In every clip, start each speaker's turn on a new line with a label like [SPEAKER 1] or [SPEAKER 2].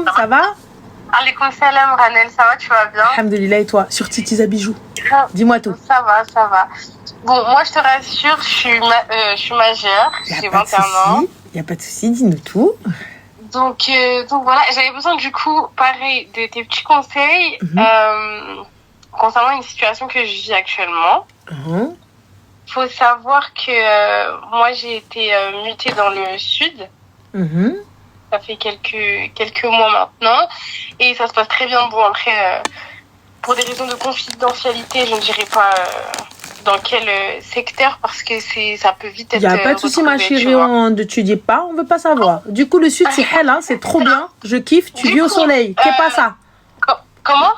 [SPEAKER 1] Ça va?
[SPEAKER 2] Alaikum salam, Ranel, ça va, tu vas bien?
[SPEAKER 1] Alhamdulillah, et toi? Sur Titiza Bijoux. Dis-moi tout.
[SPEAKER 2] Ça va, ça va. Bon, moi, je te rassure, je suis majeure, j'ai 21 ans.
[SPEAKER 1] Il n'y a pas de souci, dis-nous tout.
[SPEAKER 2] Donc voilà, j'avais besoin du coup, pareil, de tes petits conseils concernant une situation que je vis actuellement. Faut savoir que moi, j'ai été mutée dans le sud. Ça fait quelques mois maintenant. Et ça se passe très bien. Bon, après, pour des raisons de confidentialité, je ne dirais pas dans quel secteur, parce que ça peut vite être...
[SPEAKER 1] Il n'y a pas de souci, ma chérie, tu dis pas, on veut pas savoir. Du coup, le sud, c'est elle, hein, c'est trop bien. Je kiffe, tu vis au soleil. Qu'est-ce pas ça?
[SPEAKER 2] Comment?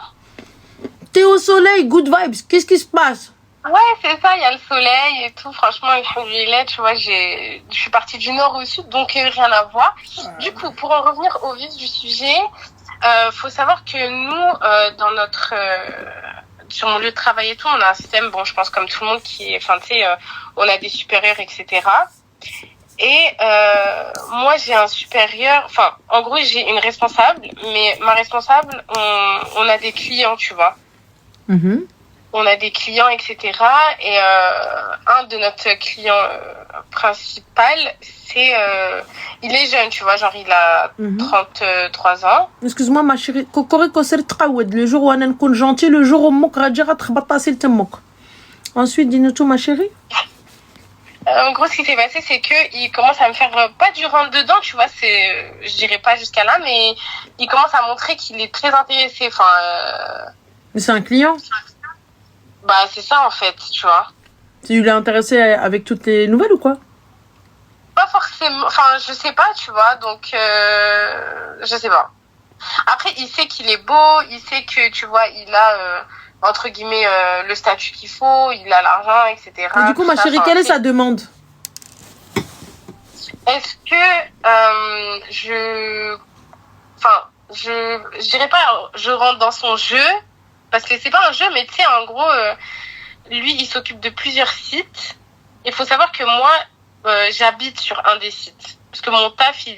[SPEAKER 1] T'es au soleil, good vibes. Qu'est-ce qui se passe?
[SPEAKER 2] Ouais, c'est ça, il y a le soleil et tout. Franchement, alhamdoulilah, tu vois, je suis partie du nord au sud, donc rien à voir. Du coup, pour en revenir au vif du sujet, faut savoir que nous, dans notre... sur mon lieu de travail et tout, on a un système, bon, je pense comme tout le monde qui est... Enfin, tu sais, on a des supérieurs, etc. Et moi, j'ai un supérieur... Enfin, en gros, j'ai une responsable, mais ma responsable, on a des clients, tu vois. On a des clients, etc. Et un de notre client principal, c'est... il est jeune, tu vois, genre il a 33 ans.
[SPEAKER 1] Excuse-moi, ma chérie. Le jour où on est gentil, le jour où on est ensuite, dis-nous tout, ma chérie.
[SPEAKER 2] En gros, ce qui s'est passé, c'est qu'il commence à me faire pas du rentre-dedans, tu vois, je dirais pas jusqu'à là, mais il commence à montrer qu'il est très intéressé. Enfin,
[SPEAKER 1] mais c'est un client?
[SPEAKER 2] Bah, c'est ça, en fait, tu vois.
[SPEAKER 1] Tu l'as intéressé avec toutes les nouvelles ou quoi?
[SPEAKER 2] Pas forcément, enfin, je sais pas, tu vois, donc, je sais pas. Après, il sait qu'il est beau, il sait que, tu vois, il a, entre guillemets, le statut qu'il faut, il a l'argent, etc.
[SPEAKER 1] Et du coup, ma chérie, quelle est sa demande?
[SPEAKER 2] Est-ce que, je dirais pas, je rentre dans son jeu, parce que c'est pas un jeu, mais tu sais, en gros, lui, il s'occupe de plusieurs sites. Il faut savoir que moi, j'habite sur un des sites. Parce que mon taf, ils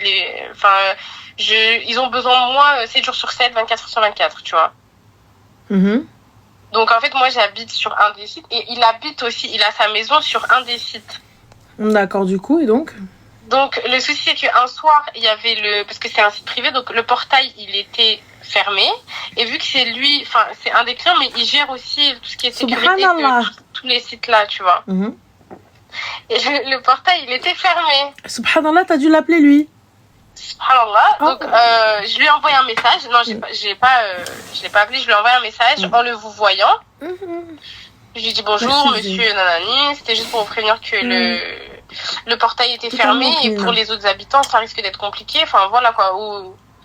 [SPEAKER 2] ont besoin de moi 7 jours sur 7, 24 heures sur 24, tu vois. Donc, en fait, moi, j'habite sur un des sites. Et il habite aussi, il a sa maison sur un des sites.
[SPEAKER 1] D'accord, du coup, et donc?
[SPEAKER 2] Donc, le souci, c'est qu'un soir, il y avait parce que c'est un site privé, donc le portail, il était fermé. Et vu que c'est lui, enfin, c'est un des clients, mais il gère aussi tout ce qui est sécurité de tous les sites-là, tu vois. Et le portail, il était fermé.
[SPEAKER 1] Subhanallah, t'as dû l'appeler, lui.
[SPEAKER 2] Subhanallah. Donc, je lui ai envoyé un message. Non, je l'ai pas appelé, je lui ai envoyé un message en le vous voyant. Je lui ai dit bonjour, monsieur Nanani. C'était juste pour vous prévenir que le portail était fermé et pour les autres habitants, ça risque d'être compliqué. Enfin, voilà quoi.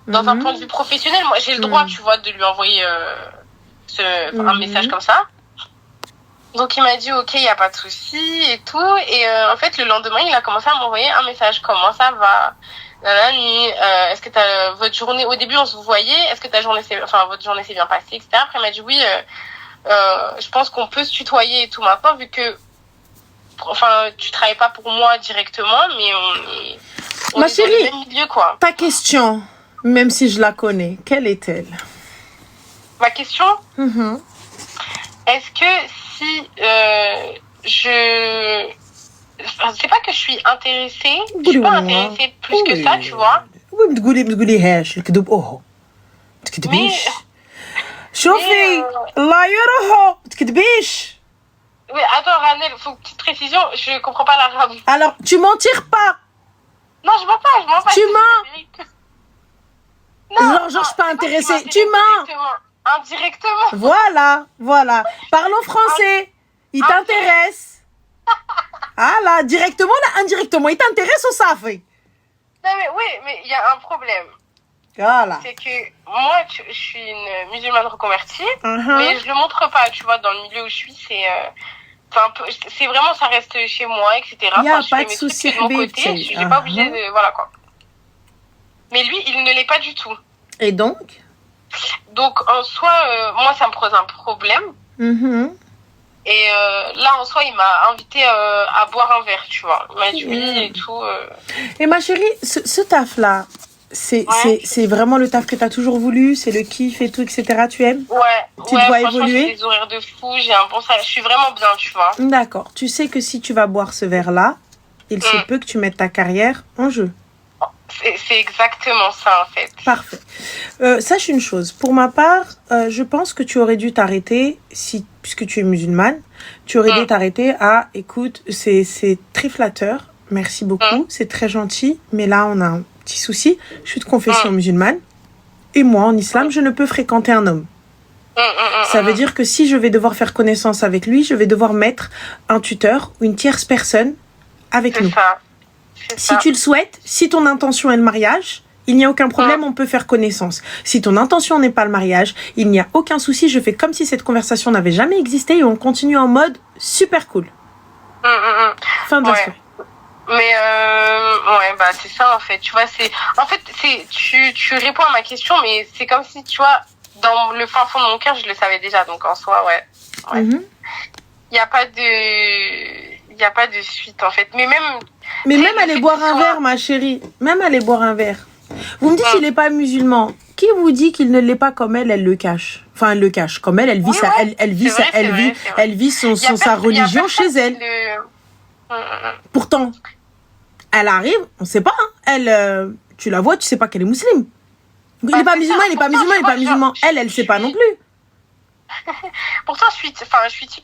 [SPEAKER 2] Dans un point de vue professionnel, moi, j'ai le droit, tu vois, de lui envoyer un message comme ça. Donc, il m'a dit, OK, il n'y a pas de souci et tout. Et en fait, le lendemain, il a commencé à m'envoyer un message. Comment ça va? Nanani, est-ce que votre journée... Au début, on se voyait. Est-ce que votre journée s'est bien passée, etc. Après, il m'a dit, oui, je pense qu'on peut se tutoyer et tout maintenant, vu que... Enfin, tu travailles pas pour moi directement, mais on
[SPEAKER 1] ma
[SPEAKER 2] est
[SPEAKER 1] chérie,
[SPEAKER 2] dans le même milieu, quoi.
[SPEAKER 1] Ta question, même si je la connais, quelle est-elle?
[SPEAKER 2] Ma question? Est-ce que si c'est pas que je suis intéressée, je suis pas intéressée plus que ça, tu vois.
[SPEAKER 1] ما تقوليهاش الكذوب اوهو ما تكذبيش شوفي الله يروحو ما تكذبيش.
[SPEAKER 2] Oui, attends, Ranel, faut une petite précision, je comprends pas l'arabe.
[SPEAKER 1] Alors, tu mentir pas.
[SPEAKER 2] Non, je mens pas.
[SPEAKER 1] Tu mens. Non, genre, je suis pas intéressée. Tu mens.
[SPEAKER 2] Indirectement.
[SPEAKER 1] Voilà. Parlons français. Il t'intéresse. Ah là, directement là, indirectement. Il t'intéresse ou ça fait?
[SPEAKER 2] Non, mais oui, mais il y a un problème.
[SPEAKER 1] Voilà.
[SPEAKER 2] C'est que moi, je suis une musulmane reconvertie, mais je le montre pas, tu vois, dans le milieu où je suis, c'est vraiment, ça reste chez moi, etc.
[SPEAKER 1] Il n'y a pas de souci,
[SPEAKER 2] de mon côté, je suis pas obligée de, voilà quoi. Mais lui, il ne l'est pas du tout.
[SPEAKER 1] Et donc?
[SPEAKER 2] Donc, en soi, moi, ça me pose un problème. Et là, en soi, il m'a invité à boire un verre, tu vois. Il m'a dit oui et tout.
[SPEAKER 1] Et ma chérie, ce taf-là, c'est vraiment le taf que tu as toujours voulu, c'est le kiff et tout, etc. Tu aimes? Tu te vois évoluer?
[SPEAKER 2] J'ai des horaires de fou, j'ai un bon salaire, je suis vraiment bien, tu vois.
[SPEAKER 1] D'accord. Tu sais que si tu vas boire ce verre-là, il se peut que tu mettes ta carrière en jeu.
[SPEAKER 2] C'est exactement ça, en fait.
[SPEAKER 1] Parfait. Sache une chose. Pour ma part, je pense que tu aurais dû t'arrêter, puisque tu es musulmane, tu aurais dû t'arrêter à, écoute, c'est très flatteur, merci beaucoup, c'est très gentil, mais là, on a un petit souci. Je suis de confession musulmane, et moi, en islam, je ne peux fréquenter un homme. Ça veut dire que si je vais devoir faire connaissance avec lui, je vais devoir mettre un tuteur ou une tierce personne avec nous. Si tu le souhaites, si ton intention est le mariage, il n'y a aucun problème, on peut faire connaissance. Si ton intention n'est pas le mariage, il n'y a aucun souci, je fais comme si cette conversation n'avait jamais existé et on continue en mode super cool. Fin de la soirée.
[SPEAKER 2] Mais c'est ça en fait. Tu vois, tu réponds à ma question, mais c'est comme si, tu vois, dans le fin fond de mon cœur, je le savais déjà. Donc en soi, il n'y a pas de suite en fait. Mais même
[SPEAKER 1] aller boire un verre, ma chérie. Même aller boire un verre. Vous me dites qu'il n'est pas musulman. Qui vous dit qu'il ne l'est pas comme elle le cache? Enfin, elle le cache. Comme elle vit elle vit sa religion chez elle. Pourtant, elle arrive, on ne sait pas. Hein. Tu la vois, tu ne sais pas qu'elle est musulmane. Il n'est pas musulman, il n'est pas musulman, il n'est pas musulman. Elle ne sait pas non plus.
[SPEAKER 2] Pourtant, je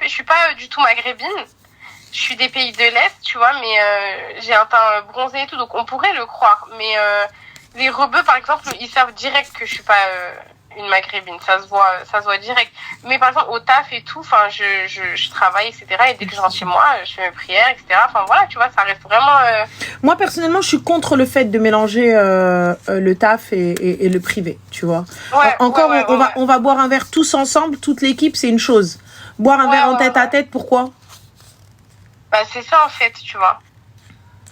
[SPEAKER 2] suis pas du tout maghrébine. Je suis des pays de l'Est, tu vois, mais j'ai un teint bronzé et tout, donc on pourrait le croire. Mais les rebeux, par exemple, ils savent direct que je suis pas une maghrébine. Ça se voit direct. Mais par exemple, au taf et tout, enfin, je travaille, etc. Et dès que je rentre chez moi, je fais mes prières, etc. Enfin, voilà, tu vois, ça reste vraiment...
[SPEAKER 1] Moi, personnellement, je suis contre le fait de mélanger le taf et le privé, tu vois. On va boire un verre tous ensemble, toute l'équipe, c'est une chose. Boire un verre en tête à tête, pourquoi?
[SPEAKER 2] C'est ça, en fait, tu vois.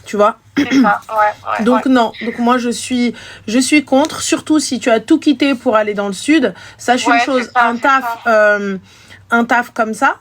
[SPEAKER 1] Tu vois?
[SPEAKER 2] C'est ça,
[SPEAKER 1] Donc non, donc moi je suis contre, surtout si tu as tout quitté pour aller dans le sud. Sache une chose, un taf comme ça,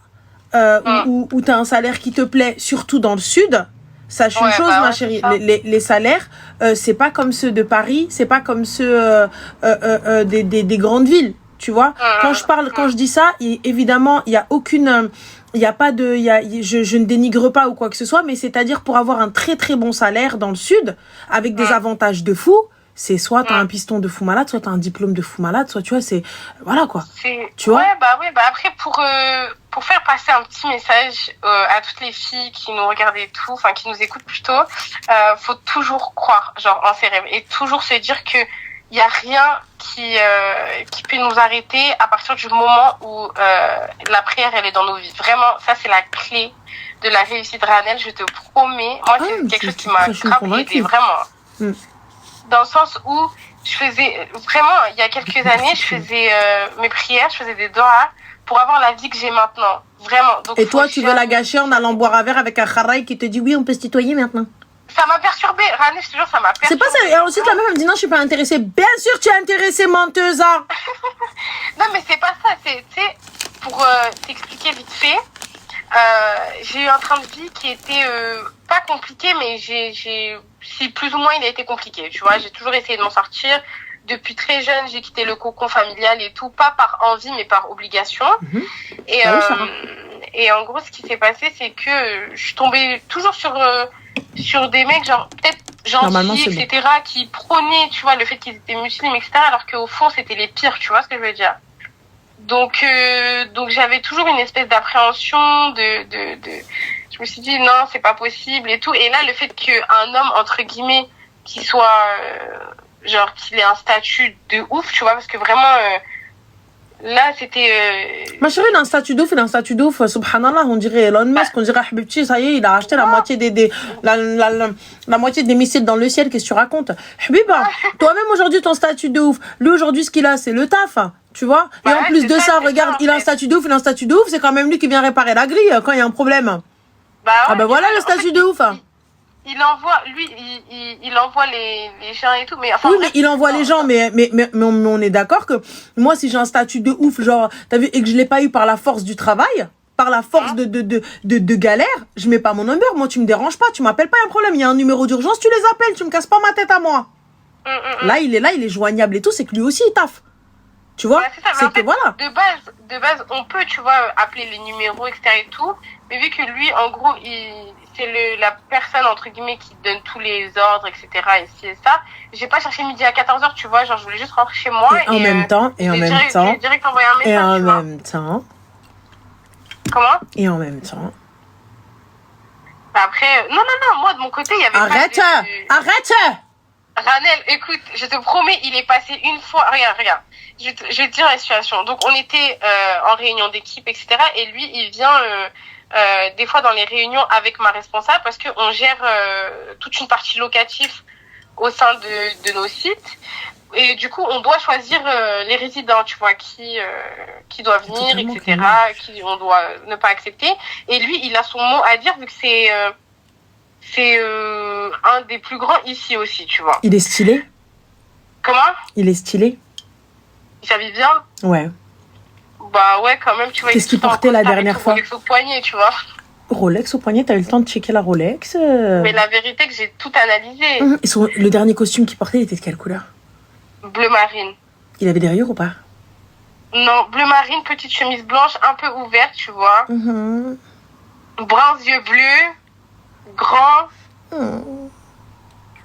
[SPEAKER 1] où tu as un salaire qui te plaît, surtout dans le sud. Sache une chose, ma chérie, les salaires, c'est pas comme ceux de Paris, c'est pas comme ceux des grandes villes, tu vois. Quand je dis ça, évidemment, il y a aucune... je ne dénigre pas ou quoi que ce soit, mais c'est-à-dire pour avoir un très très bon salaire dans le sud, avec des avantages de fou, c'est soit t'as un piston de fou malade, soit t'as un diplôme de fou malade, soit tu vois, c'est... Voilà quoi. Tu vois?
[SPEAKER 2] Après, pour faire passer un petit message à toutes les filles qui nous regardent et tout, enfin qui nous écoutent plutôt, faut toujours croire genre en ses rêves et toujours se dire que il y a rien qui peut nous arrêter à partir du moment où la prière elle est dans nos vies. Vraiment, ça c'est la clé de la réussite. Ranel, je te promets. Moi, c'est quelque chose qui m'a grave aidé, vraiment. Dans le sens où je faisais vraiment, il y a quelques années, je faisais mes prières, je faisais des doigts pour avoir la vie que j'ai maintenant. Vraiment. Donc,
[SPEAKER 1] et toi, tu veux la gâcher en allant boire un verre avec un kharaï qui te dit oui, on peut se tutoyer maintenant?
[SPEAKER 2] Ça m'a perturbée. Ranel, je te jure, ça m'a perturbée.
[SPEAKER 1] C'est pas ça. Et ensuite, la meuf, elle me dit non, je suis pas intéressée. Bien sûr, tu es intéressée, menteuse. Hein.
[SPEAKER 2] Non, mais c'est pas ça. C'est, tu sais, pour t'expliquer vite fait, j'ai eu un train de vie qui était pas compliqué, mais si plus ou moins il a été compliqué. Tu vois, j'ai toujours essayé de m'en sortir. Depuis très jeune, j'ai quitté le cocon familial et tout, pas par envie, mais par obligation. Et en gros, ce qui s'est passé, c'est que je suis tombée toujours sur des mecs, genre, peut-être gentils, etc., qui prônaient, tu vois, le fait qu'ils étaient musulmans, etc., alors qu'au fond, c'était les pires, tu vois ce que je veux dire. Donc j'avais toujours une espèce d'appréhension je me suis dit, non, c'est pas possible et tout. Et là, le fait qu'un homme, entre guillemets, qui soit, genre, qu'il ait un statut de ouf, tu vois, parce que vraiment, là, c'était...
[SPEAKER 1] Ma chérie, il a un statut de ouf, subhanallah, on dirait Elon Musk, on dirait Habibti, ça y est, il a acheté la moitié la moitié des missiles dans le ciel, qu'est-ce que tu racontes? Habiba, toi-même aujourd'hui, ton statut de ouf, lui aujourd'hui, ce qu'il a, c'est le taf, tu vois? Et en plus de ça, regarde, il a un statut de ouf, c'est quand même lui qui vient réparer la grille quand il y a un problème. Voilà le statut de ouf.
[SPEAKER 2] Il envoie les gens et tout, mais enfin,
[SPEAKER 1] oui, mais il envoie les gens, mais on est d'accord que moi, si j'ai un statut de ouf, genre, t'as vu, et que je l'ai pas eu par la force du travail, par la force de galère, je mets pas mon number. Moi, tu me déranges pas, tu m'appelles pas, y a un problème, il y a un numéro d'urgence, tu les appelles, tu me casses pas ma tête à moi. Là, il est joignable et tout, c'est que lui aussi, il taffe. Tu vois,
[SPEAKER 2] c'est ça.
[SPEAKER 1] c'est que
[SPEAKER 2] fait,
[SPEAKER 1] voilà.
[SPEAKER 2] De base, on peut, tu vois, appeler les numéros, etc. et tout. Mais vu que lui, en gros, c'est la personne, entre guillemets, qui donne tous les ordres, etc. Et ci et ça. J'ai pas cherché midi à 14h, tu vois. Genre, je voulais juste rentrer chez moi.
[SPEAKER 1] Et en même temps.
[SPEAKER 2] J'ai direct envoyé un message,
[SPEAKER 1] et en
[SPEAKER 2] tu vois.
[SPEAKER 1] même temps.
[SPEAKER 2] Comment?
[SPEAKER 1] Et en même temps.
[SPEAKER 2] Après, non, moi, de mon côté, il y avait
[SPEAKER 1] Arrête.
[SPEAKER 2] Ranel, écoute, je te promets, il est passé une fois. Regarde. Je vais te dire la situation. Donc, on était en réunion d'équipe, etc. Et lui, il vient des fois dans les réunions avec ma responsable parce qu'on gère toute une partie locative au sein de nos sites. Et du coup, on doit choisir les résidents, tu vois, qui doit venir, etc., qui on doit ne pas accepter. Et lui, il a son mot à dire vu que c'est un des plus grands ici aussi, tu vois.
[SPEAKER 1] Il est stylé?
[SPEAKER 2] Comment?
[SPEAKER 1] Il est stylé?
[SPEAKER 2] Il s'habille bien?
[SPEAKER 1] Ouais.
[SPEAKER 2] Bah ouais, quand même, tu vois.
[SPEAKER 1] Qu'est-ce qu'il portait la dernière fois?
[SPEAKER 2] Rolex au poignet, tu vois.
[SPEAKER 1] Rolex au poignet, t'as eu le temps de checker la Rolex?
[SPEAKER 2] Mais la vérité que j'ai tout analysé.
[SPEAKER 1] Le dernier costume qu'il portait, il était de quelle couleur?
[SPEAKER 2] Bleu marine.
[SPEAKER 1] Il avait des rayures ou pas?
[SPEAKER 2] Non, bleu marine, petite chemise blanche, un peu ouverte, tu vois. Bruns yeux bleus, grand.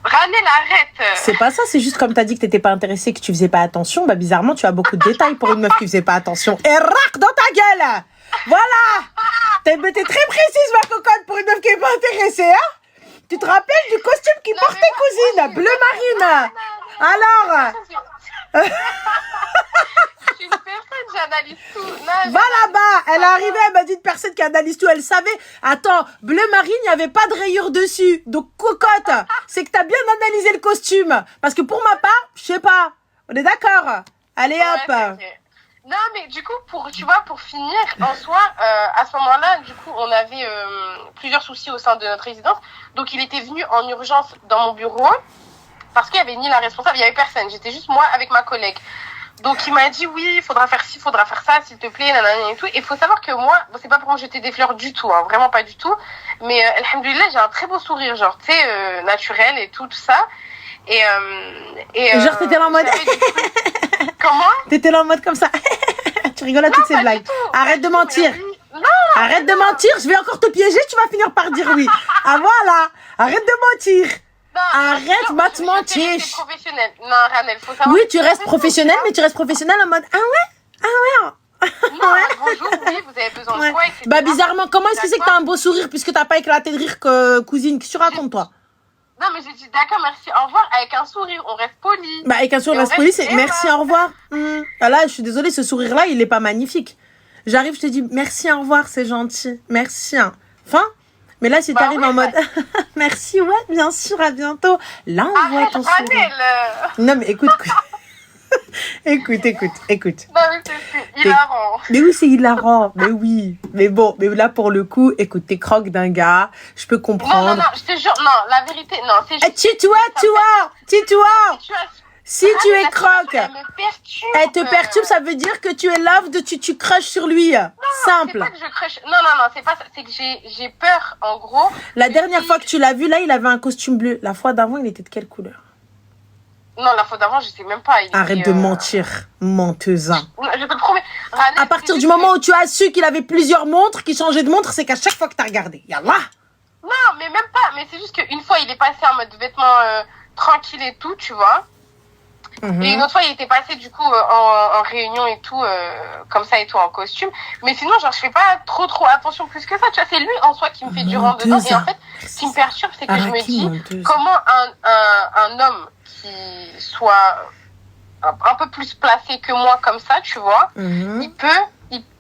[SPEAKER 2] Ranel, arrête.
[SPEAKER 1] C'est pas ça, c'est juste comme t'as dit que t'étais pas intéressée, que tu faisais pas attention. Bah bizarrement, tu as beaucoup de détails pour une meuf qui faisait pas attention. Et rac dans ta gueule. Voilà. T'es très précise, ma cocotte, pour une meuf qui est pas intéressée, hein. Tu te rappelles du costume qu'il portait, cousine? Bleu marine. Alors.
[SPEAKER 2] Je suis une personne, j'analyse tout.
[SPEAKER 1] Va là-bas. Elle est arrivée, elle m'a dit une personne qui analyse tout. Elle savait. Attends, bleu marine, il n'y avait pas de rayures dessus. Donc, cocotte, c'est que t'as bien analysé le costume. Parce que pour ma part, je sais pas. On est d'accord? Allez, hop.
[SPEAKER 2] Okay. Non, mais du coup, pour finir, en soi, à ce moment-là, du coup, on avait plusieurs soucis au sein de notre résidence. Donc, il était venu en urgence dans mon bureau parce qu'il y avait ni la responsable, il y avait personne. J'étais juste moi avec ma collègue. Donc, il m'a dit, oui, il faudra faire ci, il faudra faire ça, s'il te plaît, nanana et tout. Et il faut savoir que moi, bon, c'est pas pour me jeter des fleurs du tout, hein, vraiment pas du tout. Mais, alhamdoulilah, j'ai un très beau sourire, genre, tu sais, naturel et tout ça. Et
[SPEAKER 1] genre, t'étais là en mode...
[SPEAKER 2] Comment?
[SPEAKER 1] T'étais là en mode comme ça. Tu rigoles à toutes ces blagues. Arrête de mentir.
[SPEAKER 2] Non,
[SPEAKER 1] arrête de mentir. Je vais encore te piéger. Tu vas finir par dire oui. Ah voilà. Arrête de mentir.
[SPEAKER 2] Non,
[SPEAKER 1] arrête de te mentir.
[SPEAKER 2] Je suis professionnelle. Non, Ranel, faut savoir.
[SPEAKER 1] Oui, tu restes professionnelle, mais tu restes professionnelle en mode ah ouais.
[SPEAKER 2] Non, bonjour, oui, vous avez besoin de quoi, etc.
[SPEAKER 1] Bah bizarrement, comment est-ce que c'est que t'as un beau sourire puisque t'as pas éclaté de rire que cousine? Qu'est-ce que tu racontes toi?
[SPEAKER 2] Non, mais j'ai dit d'accord, merci, au revoir, avec un sourire, on reste poli.
[SPEAKER 1] Bah, avec un sourire, on reste poli, c'est merci, au revoir. Ah là, je suis désolée, ce sourire-là, il est pas magnifique. J'arrive, je te dis merci, au revoir, c'est gentil. Merci. Enfin, mais là, si t'arrives en mode merci, ouais, bien sûr, à bientôt. Là, on voit ton sourire. Non, mais écoute. écoute.
[SPEAKER 2] Non, mais c'est hilarant.
[SPEAKER 1] Mais oui, c'est hilarant. Mais oui. Mais bon, mais là, pour le coup, écoute, t'es croque d'un gars. Je peux comprendre.
[SPEAKER 2] Non, je te jure, non, la vérité, non, c'est juste.
[SPEAKER 1] Tais-toi. Si tu es croque,
[SPEAKER 2] elle
[SPEAKER 1] te perturbe, ça veut dire que tu es loved, tu crushes sur lui.
[SPEAKER 2] Non,
[SPEAKER 1] simple.
[SPEAKER 2] C'est pas que je crush. Non, c'est pas ça. C'est que j'ai peur, en gros.
[SPEAKER 1] La dernière fois que tu l'as vu, là, il avait un costume bleu. La fois d'avant, il était de quelle couleur?
[SPEAKER 2] Non, la fois d'avant, je sais même pas.
[SPEAKER 1] Arrête de mentir, menteuse.
[SPEAKER 2] Je te promets. Ranel,
[SPEAKER 1] à partir du moment où tu as su qu'il avait plusieurs montres, qu'il changeait de montre, c'est qu'à chaque fois que t'as regardé. Yallah.
[SPEAKER 2] Non, mais même pas. Mais c'est juste qu'une fois, il est passé en mode vêtements tranquille et tout, tu vois. Et une autre fois, il était passé du coup en réunion et tout, comme ça et tout, en costume. Mais sinon, genre, je fais pas trop attention plus que ça. Tu vois, c'est lui en soi qui me fait du rentre dedans. Et en fait, ce qui me perturbe, c'est que je me dis, comment un homme qui soit un peu plus placé que moi comme ça, tu vois, il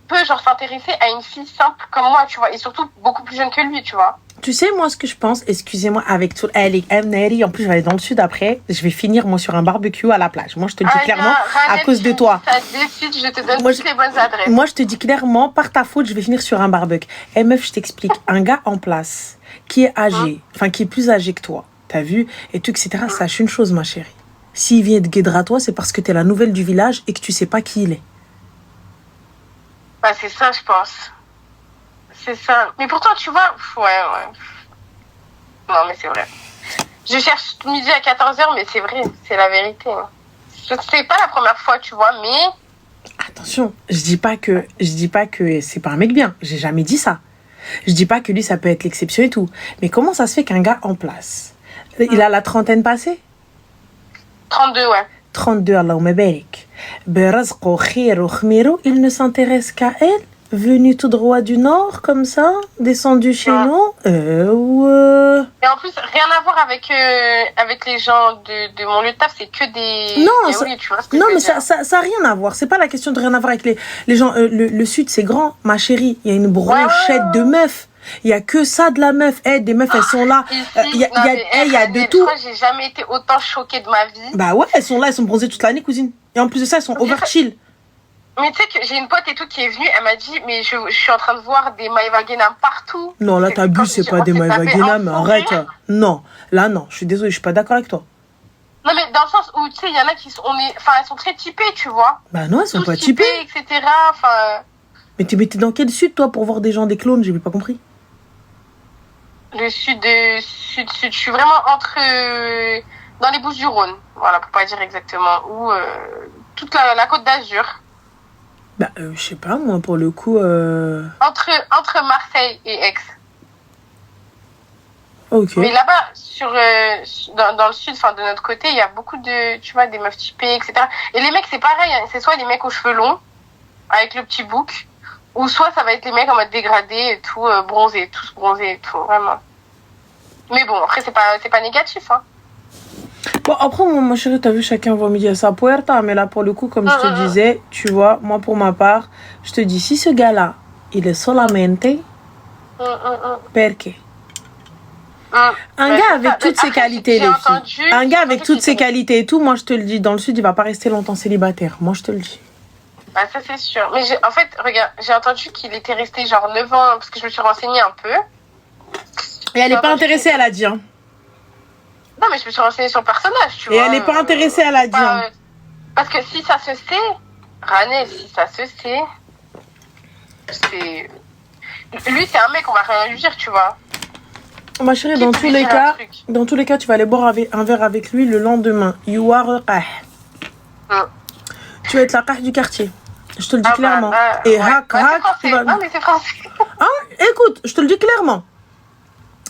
[SPEAKER 2] peut genre s'intéresser à une fille simple comme moi, tu vois, et surtout beaucoup plus jeune que lui, tu vois.
[SPEAKER 1] Tu sais, moi, ce que je pense, excusez-moi, avec tout... en plus, je vais aller dans le sud après. Je vais finir, moi, sur un barbecue à la plage. Moi, je te le dis clairement, à cause de toi.
[SPEAKER 2] Ça décide, je te donne toutes les bonnes adresses.
[SPEAKER 1] Moi, je te dis clairement, par ta faute, je vais finir sur un barbecue. Meuf, je t'explique. Un gars en place, qui est âgé, enfin, qui est plus âgé que toi, t'as vu, et tout, etc., sache une chose, ma chérie. S'il vient te guider à toi, c'est parce que t'es la nouvelle du village et que tu sais pas qui il est.
[SPEAKER 2] Bah, c'est ça, je pense. C'est ça. Mais pourtant, tu vois... Ouais. Non, mais c'est vrai. Je cherche midi à 14h, mais c'est vrai, c'est la vérité. C'est pas la première fois, tu vois, mais...
[SPEAKER 1] Attention, je dis pas que c'est pas un mec bien. J'ai jamais dit ça. Je dis pas que lui, ça peut être l'exception et tout. Mais comment ça se fait qu'un gars en place, il a la trentaine passée?
[SPEAKER 2] 32, ouais.
[SPEAKER 1] 32, Allahumma barik. Berazqo khiro khmiro, il ne s'intéresse qu'à elle, venu tout droit du nord, comme ça, descendu chez nous.
[SPEAKER 2] Et en plus, rien à voir avec les gens de mon lieu de taf, c'est que des...
[SPEAKER 1] Non,
[SPEAKER 2] yaoulis, tu vois ce que
[SPEAKER 1] non
[SPEAKER 2] je veux
[SPEAKER 1] mais
[SPEAKER 2] dire.
[SPEAKER 1] ça a rien à voir. C'est pas la question de rien à voir avec les gens. Le sud, c'est grand, ma chérie. Il y a une brochette de meufs. Il y a que ça de la meuf. Des meufs, elles sont là. Il y a de tout.
[SPEAKER 2] Je crois que j'ai jamais été autant choquée de ma vie.
[SPEAKER 1] Bah ouais, elles sont là, elles sont bronzées toute l'année, cousine. Et en plus de ça, elles sont over chill.
[SPEAKER 2] Mais tu sais que j'ai une pote et tout qui est venue, elle m'a dit, mais je suis en train de voir des Maeva Guénam partout.
[SPEAKER 1] Non, là, t'abuses, c'est pas des Maeva Guénam, arrête. Non, là, non, je suis désolée, je suis pas d'accord avec toi.
[SPEAKER 2] Non, mais dans le sens où, tu sais, il y en a qui sont, elles sont très typées, tu vois.
[SPEAKER 1] Bah non, elles sont
[SPEAKER 2] tous
[SPEAKER 1] pas typées.
[SPEAKER 2] etc. Enfin.
[SPEAKER 1] Mais t'es dans quel sud, toi, pour voir des gens, des clones? J'ai pas compris.
[SPEAKER 2] Le sud, je suis vraiment entre, dans les Bouches-du-Rhône. Voilà, pour pas dire exactement où, toute la Côte d'Azur.
[SPEAKER 1] Bah, je sais pas, moi, pour le coup...
[SPEAKER 2] Entre Marseille et Aix.
[SPEAKER 1] Ok.
[SPEAKER 2] Mais là-bas, dans le sud, enfin, de notre côté, il y a beaucoup de, tu vois, des meufs typées, etc. Et les mecs, c'est pareil, hein, c'est soit les mecs aux cheveux longs, avec le petit bouc, ou soit ça va être les mecs en mode dégradé et tout, bronzés, tous bronzés et tout, vraiment. Mais bon, après, c'est pas négatif, hein.
[SPEAKER 1] Bon, après, moi, ma chérie, t'as vu, chacun va me dire sa puerta, mais là, pour le coup, comme je te disais, tu vois, moi, pour ma part, je te dis, si ce gars-là, il est solamente, perché? Un gars avec toutes ses qualités, les filles. Un gars avec toutes ses qualités et tout, moi, je te le dis, dans le sud, il va pas rester longtemps célibataire. Moi, je te le dis.
[SPEAKER 2] Bah, ça, c'est sûr. Mais en fait, regarde, j'ai entendu qu'il était resté genre 9 ans, parce que je me suis renseignée un peu.
[SPEAKER 1] Et elle est pas intéressée, elle a dit, hein.
[SPEAKER 2] Non, mais je me suis renseignée sur le personnage, tu vois.
[SPEAKER 1] Et elle est pas intéressée, elle a dit, hein.
[SPEAKER 2] Parce que si ça se sait, Rané, si ça se sait, c'est... Lui, c'est un mec, on va rien lui dire, tu vois.
[SPEAKER 1] Ma chérie, dans tous les cas, tu vas aller boire un verre avec lui le lendemain. You are a Tu vas être la qah du quartier. Je te le dis clairement. Et hack, tu vas...
[SPEAKER 2] Non, mais c'est français.
[SPEAKER 1] Hein? Écoute, je te le dis clairement.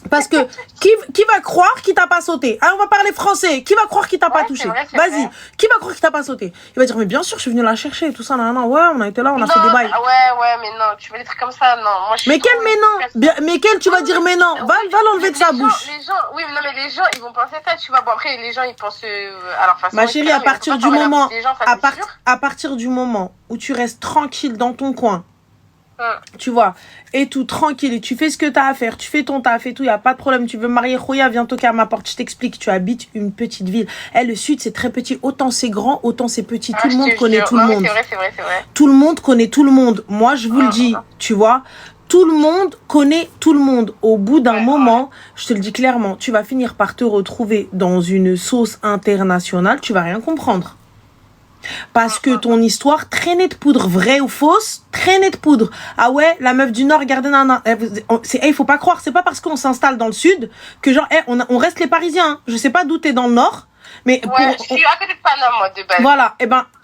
[SPEAKER 1] Parce que qui va croire qu'il t'a pas sauté? Ah, on va parler français. Qui va croire qu'il t'a pas touché? Vas-y. Qui va croire qu'il t'a pas sauté? Il va dire, mais bien sûr, je suis venue la chercher et tout ça. Non, ouais, on a été là, on a fait des bails.
[SPEAKER 2] Ouais, mais non, tu veux des trucs comme ça, non. Moi,
[SPEAKER 1] mais quel mais non? Mais quel tu vas dire mais non? Va l'enlever de sa bouche.
[SPEAKER 2] Oui, mais non, mais les gens, ils vont penser ça, tu vois. Bon, après, les gens, ils pensent à leur façon.
[SPEAKER 1] Ma chérie, à partir du moment où tu restes tranquille dans ton coin, tu vois, et tout tranquille, et tu fais ce que t'as à faire, tu fais ton taf et tout, y a pas de problème. Tu veux marier Khoya, viens toquer à ma porte, je t'explique. Tu habites une petite ville. Le sud, c'est très petit. Autant c'est grand, autant c'est petit. Tout le monde connaît tout le monde.
[SPEAKER 2] C'est vrai.
[SPEAKER 1] Tout le monde connaît tout le monde. Moi, je vous le dis, tu vois, tout le monde connaît tout le monde. Au bout d'un moment, je te le dis clairement, tu vas finir par te retrouver dans une sauce internationale, tu vas rien comprendre. Parce que ton histoire, traînée de poudre, vraie ou fausse, traînée de poudre. Ah ouais, la meuf du Nord, regardez, nana. Il faut pas croire, c'est pas parce qu'on s'installe dans le Sud que genre, on reste les Parisiens. Hein. Je sais pas d'où t'es dans le Nord, mais...
[SPEAKER 2] Ouais, je suis à côté de Paname, moi, de base.
[SPEAKER 1] Voilà,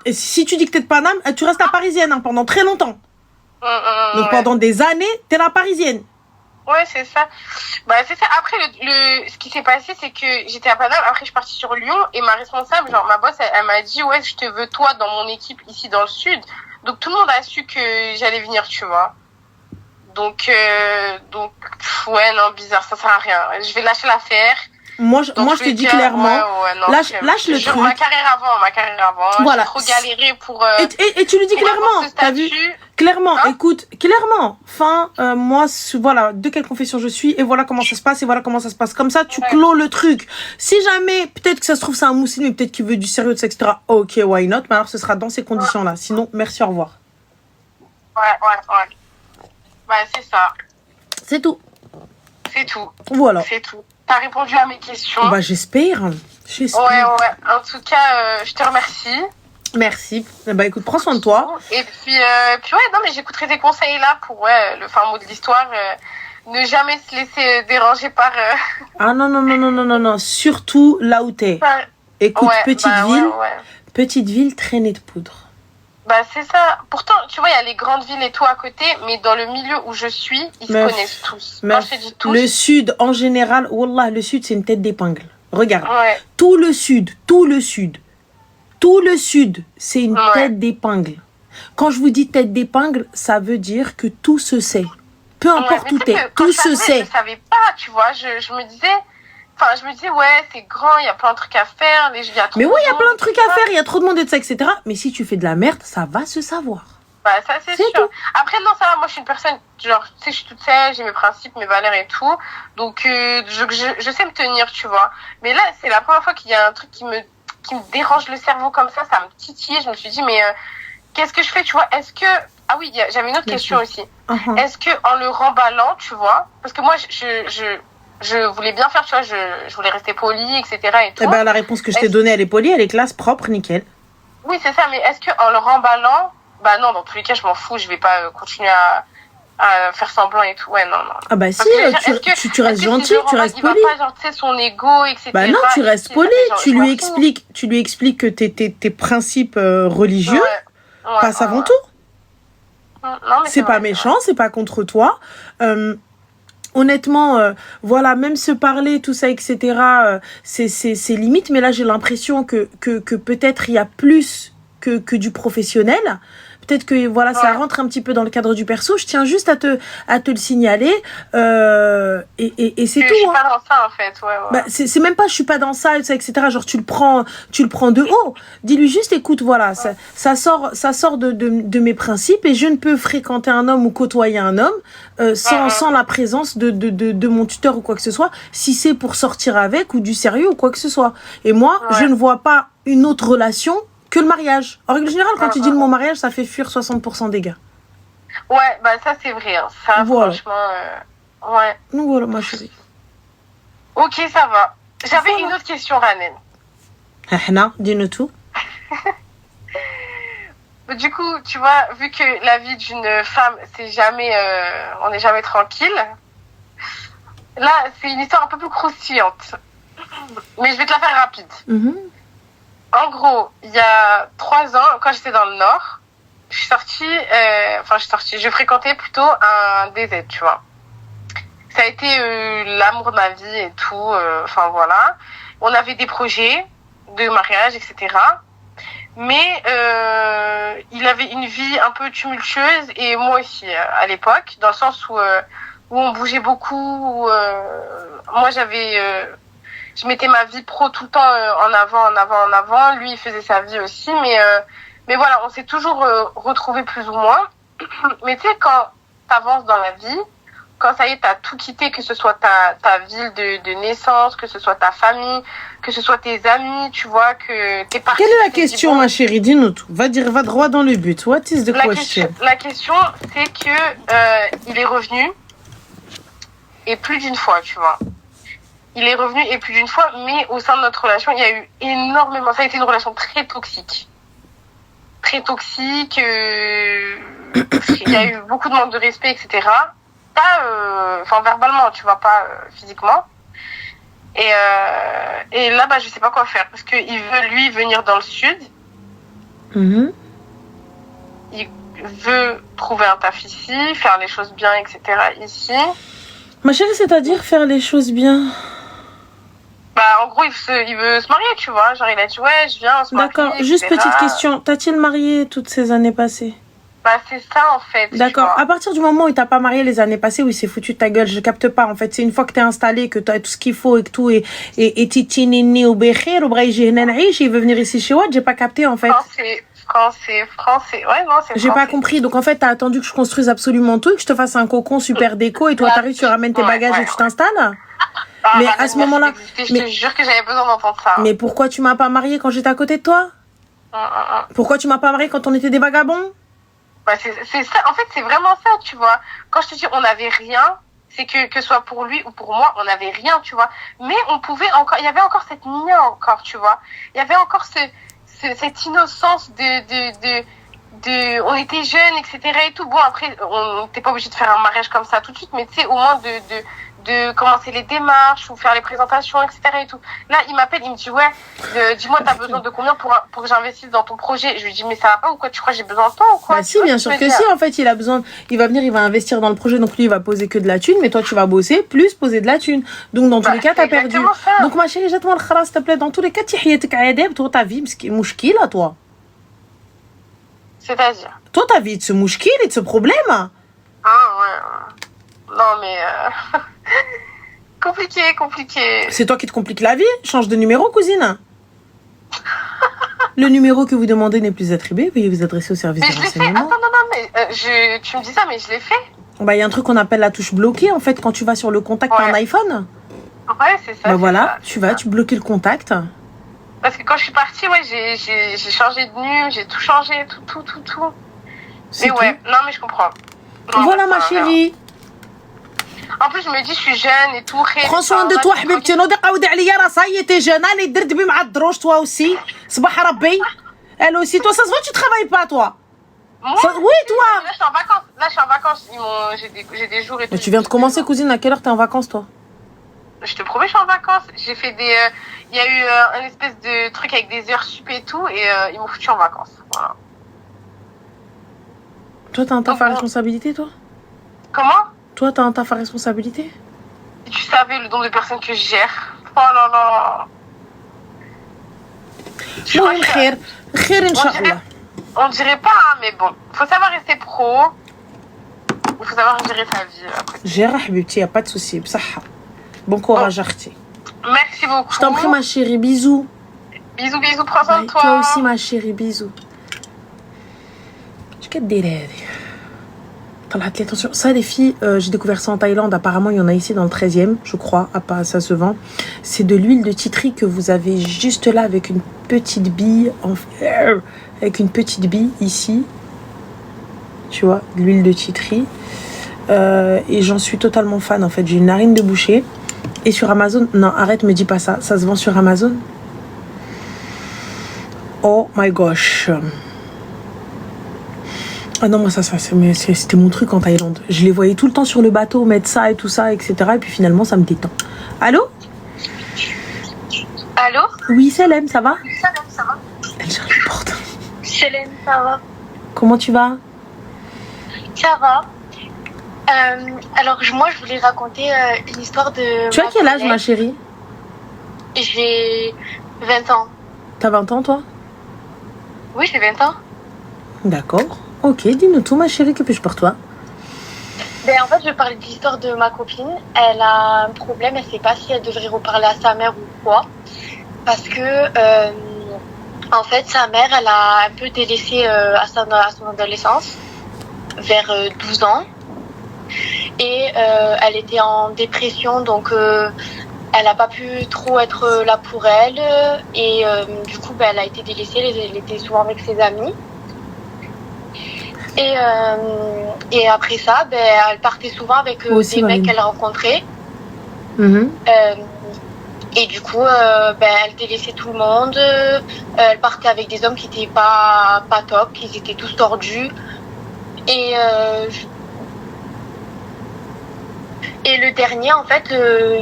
[SPEAKER 1] et si tu dis que t'es de Paname, tu restes la Parisienne hein, pendant très longtemps. Donc pendant des années, t'es la Parisienne.
[SPEAKER 2] Ouais, c'est ça. Bah, c'est ça. Après, ce qui s'est passé, c'est que j'étais à Paname. Après, je suis partie sur Lyon et ma responsable, genre, ma boss, elle m'a dit, ouais, je te veux toi dans mon équipe ici dans le sud. Donc, tout le monde a su que j'allais venir, tu vois. Donc, ouais, non, bizarre, ça sert à rien. Je vais lâcher l'affaire.
[SPEAKER 1] Moi, je te dis clairement, lâche le truc.
[SPEAKER 2] Ma carrière avant.
[SPEAKER 1] Voilà.
[SPEAKER 2] J'ai trop galéré pour...
[SPEAKER 1] Et tu lui dis clairement, t'as vu? Clairement, écoute, clairement. Moi, voilà, de quelle confession je suis, et voilà comment ça se passe, et voilà comment ça se passe. Comme ça, tu clôt le truc. Si jamais, peut-être que ça se trouve, c'est un moussine, mais peut-être qu'il veut du sérieux, etc. Ok, why not? Mais alors, ce sera dans ces conditions-là. Sinon, merci, au revoir.
[SPEAKER 2] Ouais. Bah, c'est ça.
[SPEAKER 1] C'est tout.
[SPEAKER 2] Voilà. C'est tout. T'as répondu à mes questions.
[SPEAKER 1] Bah, j'espère.
[SPEAKER 2] Ouais. En tout cas, je te remercie.
[SPEAKER 1] Merci. Bah, écoute, prends soin de toi.
[SPEAKER 2] Et puis ouais, non, mais j'écouterai tes conseils là pour le fin mot de l'histoire. ne jamais se laisser déranger par...
[SPEAKER 1] Ah non. Surtout là où t'es.
[SPEAKER 2] Par...
[SPEAKER 1] Écoute, petite ville traînée de poudre.
[SPEAKER 2] Bah, c'est ça. Pourtant, tu vois, il y a les grandes villes et tout à côté, mais dans le milieu où je suis, ils se connaissent tous. Quand je te dis tous.
[SPEAKER 1] Le sud, en général, wallah, le sud, c'est une tête d'épingle. Regarde.
[SPEAKER 2] Ouais.
[SPEAKER 1] Tout le sud, c'est une tête d'épingle. Quand je vous dis tête d'épingle, ça veut dire que tout se sait. Peu importe où t'es, tout se sait.
[SPEAKER 2] Je savais pas, tu vois. Je me disais... Enfin, je me disais, ouais, c'est grand, il y a plein de trucs à faire.
[SPEAKER 1] Mais oui, il y a plein de trucs à faire, il y a trop de monde et tout ça, etc. Mais si tu fais de la merde, ça va se savoir.
[SPEAKER 2] Bah, ça, c'est sûr. Tout. Après, non, ça va, moi, je suis une personne, genre, tu sais, je suis toute seule, j'ai mes principes, mes valeurs et tout. Donc, je sais me tenir, tu vois. Mais là, c'est la première fois qu'il y a un truc qui me dérange le cerveau comme ça me titille. Je me suis dit, mais qu'est-ce que je fais, tu vois? Est-ce que... Ah oui, j'avais une autre question aussi. Est-ce que en le remballant, tu vois, parce que moi, je voulais bien faire, tu vois, je voulais rester polie, etc. et tout.
[SPEAKER 1] Eh ben, la réponse que je t'ai donnée, elle est polie, elle est classe, propre, nickel.
[SPEAKER 2] Oui, c'est ça, mais est-ce qu'en le remballant, bah non, dans tous les cas, je m'en fous, je vais pas continuer à faire semblant et tout. Ouais, non.
[SPEAKER 1] Ah bah si, tu restes gentil, tu restes poli.
[SPEAKER 2] Il va pas, genre, tu sais, son ego, etc.
[SPEAKER 1] Bah non, tu restes poli, tu lui expliques que tes principes religieux passent avant tout.
[SPEAKER 2] Non, mais
[SPEAKER 1] c'est pas méchant, c'est pas contre toi. Honnêtement, voilà, même se parler, tout ça, etc., c'est limite. Mais là, j'ai l'impression que peut-être il y a plus que du professionnel. Peut-être que voilà, ça rentre un petit peu dans le cadre du perso. Je tiens juste à te le signaler. Et c'est tout. Je
[SPEAKER 2] suis pas dans ça, en fait. Ouais.
[SPEAKER 1] Bah, c'est même pas je suis pas dans ça, etc. Genre tu le prends de haut. Dis-lui juste, écoute, voilà, ça sort de mes principes et je ne peux fréquenter un homme ou côtoyer un homme sans la présence de mon tuteur ou quoi que ce soit, si c'est pour sortir avec ou du sérieux ou quoi que ce soit. Et moi, je ne vois pas une autre relation que le mariage. En règle générale, quand tu dis le mot mariage, ça fait fuir 60% des gars.
[SPEAKER 2] Ouais, bah ça c'est vrai. Hein. Ça, voilà. Franchement, ouais.
[SPEAKER 1] Donc voilà, ma chérie.
[SPEAKER 2] Ok, ça va. J'avais une autre question, Ranen.
[SPEAKER 1] Hna, dis-nous tout.
[SPEAKER 2] Du coup, tu vois, vu que la vie d'une femme, c'est jamais, on n'est jamais tranquille. Là, c'est une histoire un peu plus croustillante. Mais je vais te la faire rapide. En gros, il y a 3 ans, quand j'étais dans le Nord, je fréquentais plutôt un DZ, tu vois. Ça a été l'amour de ma vie et tout, voilà. On avait des projets de mariage, etc. Mais il avait une vie un peu tumultueuse et moi aussi à l'époque, dans le sens où on bougeait beaucoup. Moi, je mettais ma vie pro tout le temps en avant. Lui, il faisait sa vie aussi. Mais voilà, on s'est toujours retrouvés plus ou moins. Mais tu sais, quand t'avances dans la vie, quand ça y est, t'as tout quitté, que ce soit ta ville de naissance, que ce soit ta famille, que ce soit tes amis, tu vois, que t'es parti.
[SPEAKER 1] Quelle est la question, ma chérie? Dis-nous tout. Va droit dans le but. What is the question?
[SPEAKER 2] La question, c'est que il est revenu et plus d'une fois, tu vois. Il est revenu et plus d'une fois, mais au sein de notre relation, il y a eu énormément... Ça a été une relation très toxique. Très toxique. Il y a eu beaucoup de manque de respect, etc. Pas, verbalement, tu vois, pas physiquement. Et là, bah, je sais pas quoi faire. Parce qu'il veut, lui, venir dans le sud. Il veut trouver un taf ici, faire les choses bien, etc. ici.
[SPEAKER 1] Ma chérie, c'est-à-dire faire les choses bien?
[SPEAKER 2] Bah, en gros, il veut se marier, tu vois. Genre, il a dit, ouais, je viens, on se marie.
[SPEAKER 1] D'accord, juste petite question. T'as-t-il marié toutes ces années passées?
[SPEAKER 2] Bah, c'est ça, en fait.
[SPEAKER 1] D'accord. À partir du moment où il t'a pas marié les années passées, où il s'est foutu de ta gueule, je capte pas, en fait. C'est une fois que t'es installé, que t'as tout ce qu'il faut et que tout et titinini ou békhir, ou braïjénanaïch, il veut venir ici chez Watt, j'ai pas capté, en fait.
[SPEAKER 2] Français. Ouais, non, c'est
[SPEAKER 1] J'ai pas compris. Donc, en fait, t'as attendu que je construise absolument tout, que je te fasse un cocon super déco et toi, t'arrives, tu ramènes tes bagages et tu t'installes? Mais à ce moment-là,
[SPEAKER 2] je te jure que j'avais besoin d'entendre ça.
[SPEAKER 1] Mais pourquoi tu m'as pas marié quand j'étais à côté de toi? Pourquoi tu m'as pas marié quand on était des vagabonds?
[SPEAKER 2] Bah, c'est ça. En fait, c'est vraiment ça, tu vois. Quand je te dis on n'avait rien, c'est que ce soit pour lui ou pour moi, on n'avait rien, tu vois. Mais on pouvait encore, il y avait encore cette mia encore, tu vois. Il y avait encore cette innocence on était jeunes, etc. et tout. Bon, après, on n'était pas obligé de faire un mariage comme ça tout de suite, mais tu sais, au moins de commencer les démarches ou faire les présentations, etc. et tout. Là, il m'appelle, il me dit, ouais, dis-moi, t'as besoin de combien pour que j'investisse dans ton projet? Je lui dis, mais ça va pas ou quoi? Tu crois que j'ai besoin de temps ou quoi?
[SPEAKER 1] Bah si, bien sûr que si, en fait, il a besoin, il va venir, il va investir dans le projet, donc lui, il va poser que de la thune, mais toi, tu vas bosser, plus poser de la thune. Donc, dans tous les cas, t'as perdu.
[SPEAKER 2] Ça.
[SPEAKER 1] Donc, ma chérie, jette-moi le khalas, s'il te plaît. Dans tous les cas, تحياتك عذاب, toi, ta vie, mouchkila, toi.
[SPEAKER 2] C'est-à-dire?
[SPEAKER 1] Toi, ta vie, de ce mouchkil et de ce problème.
[SPEAKER 2] Ah, ouais. Non, mais, compliqué.
[SPEAKER 1] C'est toi qui te compliques la vie. Change de numéro, cousine. Le numéro que vous demandez n'est plus attribué. Veuillez vous adresser au service de renseignement.
[SPEAKER 2] Attends, non, mais tu me dis ça, mais je l'ai fait.
[SPEAKER 1] Bah, il y a un truc qu'on appelle la touche bloquée, en fait, quand tu vas sur le contact d'un iPhone.
[SPEAKER 2] Ouais, c'est ça.
[SPEAKER 1] Bah voilà, tu bloques le contact.
[SPEAKER 2] Parce que quand je suis partie, ouais, j'ai changé de nu, j'ai tout changé, tout. Mais ouais, non, mais je comprends. Non,
[SPEAKER 1] voilà, ma chérie.
[SPEAKER 2] En plus, je me dis, je suis jeune et tout.
[SPEAKER 1] Prends soin de toi, حبيبتي. نوضي قاودي عليا راه صاي t'es jeune. Allez, درت بي مع الدروج, toi aussi. صباح ربي. Elle aussi, toi, ça se voit, tu travailles pas, toi.
[SPEAKER 2] Moi,
[SPEAKER 1] oui, toi.
[SPEAKER 2] Là, je suis en vacances. J'ai des jours et tout.
[SPEAKER 1] Mais tu viens de commencer, cousine. À quelle heure t'es en vacances, toi?
[SPEAKER 2] Je te promets, je suis en vacances. J'ai fait il y a eu un espèce de truc avec des heures sup et tout, et ils m'ont foutu en vacances. Voilà.
[SPEAKER 1] Toi, t'as un taf à responsabilité, toi?
[SPEAKER 2] Comment?
[SPEAKER 1] Toi, t'as un taf à responsabilité?
[SPEAKER 2] Si tu savais le nombre de personnes que je gère. Oh là là.
[SPEAKER 1] المهم خير ان شاء الله.
[SPEAKER 2] On dirait pas, hein, mais bon. Faut savoir rester pro. Il faut savoir gérer sa vie.
[SPEAKER 1] Gère, حبيبتي, y a pas de souci. بصحة. Bon courage, Arti.
[SPEAKER 2] Merci beaucoup.
[SPEAKER 1] Je t'en prie, ma chérie. Bisous.
[SPEAKER 2] Bisous. Prends soin de toi.
[SPEAKER 1] Toi aussi, ma chérie. Bisous. Je vais te dire. Attention. Ça, les filles, j'ai découvert ça en Thaïlande. Apparemment, il y en a ici dans le 13e, je crois. Ça se vend. C'est de l'huile de titri que vous avez juste là avec une petite bille. Avec une petite bille ici. Tu vois, de l'huile de titri. Et j'en suis totalement fan, en fait. J'ai une narine de boucher. Et sur Amazon, non, arrête, me dis pas ça. Ça se vend sur Amazon. Oh my gosh. Ah non, moi, c'était mon truc en Thaïlande. Je les voyais tout le temps sur le bateau, mettre ça et tout ça, etc. Et puis finalement, ça me détend. Allô?
[SPEAKER 2] Allô?
[SPEAKER 1] Oui, Selem, ça va?
[SPEAKER 2] Ça va.
[SPEAKER 1] Elle cherche la porte.
[SPEAKER 2] Selem, ça va.
[SPEAKER 1] Comment tu vas?
[SPEAKER 2] Ça va. Alors, moi, je voulais raconter une histoire de...
[SPEAKER 1] Tu as quel âge, ma chérie?
[SPEAKER 2] J'ai 20 ans.
[SPEAKER 1] T'as 20 ans, toi?
[SPEAKER 2] Oui, j'ai 20 ans.
[SPEAKER 1] D'accord. Ok, dis-nous tout, ma chérie, que puis-je pour toi?
[SPEAKER 2] En fait, je vais parler de l'histoire de ma copine. Elle a un problème, elle ne sait pas si elle devrait reparler à sa mère ou quoi. Parce que, en fait, sa mère, elle a un peu délaissé à son adolescence, vers 12 ans. Et elle était en dépression, donc elle n'a pas pu trop être là pour elle. Et du coup, elle a été délaissée, elle était souvent avec ses amis. Et après ça, elle partait souvent avec des mecs qu'elle rencontrait. Et du coup, elle délaissait tout le monde. Elle partait avec des hommes qui n'étaient pas top, qui étaient tous tordus. Et le dernier, en fait,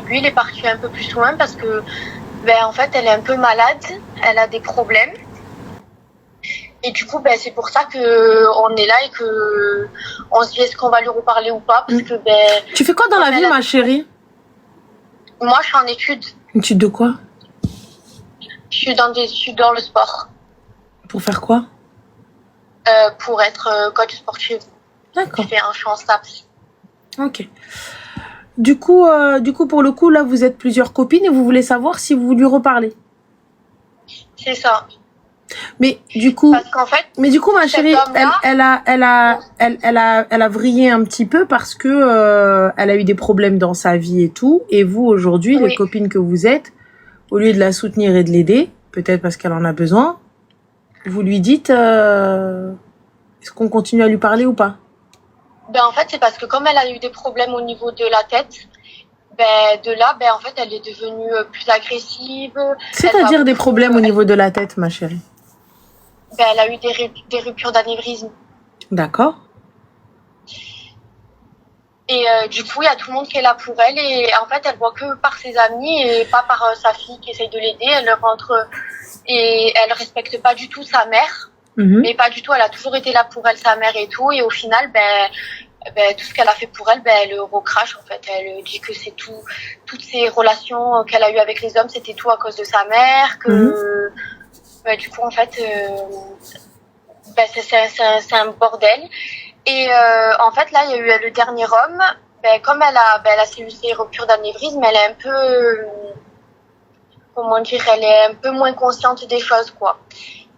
[SPEAKER 2] lui, il est parti un peu plus loin parce que, en fait, elle est un peu malade. Elle a des problèmes. Et du coup, c'est pour ça qu'on est là et qu'on se dit est-ce qu'on va lui reparler ou pas. Parce que,
[SPEAKER 1] tu fais quoi dans la vie, ma chérie?
[SPEAKER 2] Moi, je suis en études.
[SPEAKER 1] Études de quoi?
[SPEAKER 2] Je suis dans le sport.
[SPEAKER 1] Pour faire quoi?
[SPEAKER 2] Pour être coach sportive.
[SPEAKER 1] D'accord.
[SPEAKER 2] Je suis en STAPS.
[SPEAKER 1] Ok. Du coup, pour le coup, là, vous êtes plusieurs copines et vous voulez savoir si vous lui reparlez.
[SPEAKER 2] C'est ça.
[SPEAKER 1] Mais du coup,
[SPEAKER 2] parce qu'en fait,
[SPEAKER 1] ma chérie, elle a vrillé un petit peu parce que elle a eu des problèmes dans sa vie et tout. Et vous, aujourd'hui, les copines que vous êtes, au lieu de la soutenir et de l'aider, peut-être parce qu'elle en a besoin, vous lui dites est-ce qu'on continue à lui parler ou pas?
[SPEAKER 2] En fait, c'est parce que comme elle a eu des problèmes au niveau de la tête, de là, en fait, elle est devenue plus agressive.
[SPEAKER 1] C'est-à-dire des problèmes au niveau de la tête, ma chérie?
[SPEAKER 2] elle a eu des ruptures d'anévrisme.
[SPEAKER 1] D'accord.
[SPEAKER 2] Et du coup, il y a tout le monde qui est là pour elle. Et en fait, elle voit que par ses amis et pas par sa fille qui essaye de l'aider. Elle rentre et elle respecte pas du tout sa mère. Mais pas du tout. Elle a toujours été là pour elle, sa mère et tout. Et au final, tout ce qu'elle a fait pour elle, elle le recrache en fait. Elle dit que c'est toutes ces relations qu'elle a eues avec les hommes, c'était tout à cause de sa mère. Que du coup, en fait, c'est un bordel. Et en fait, là, il y a eu le dernier homme. Comme elle a ces ruptures d'anévrisme, elle est un peu, comment dire, elle est un peu moins consciente des choses, quoi.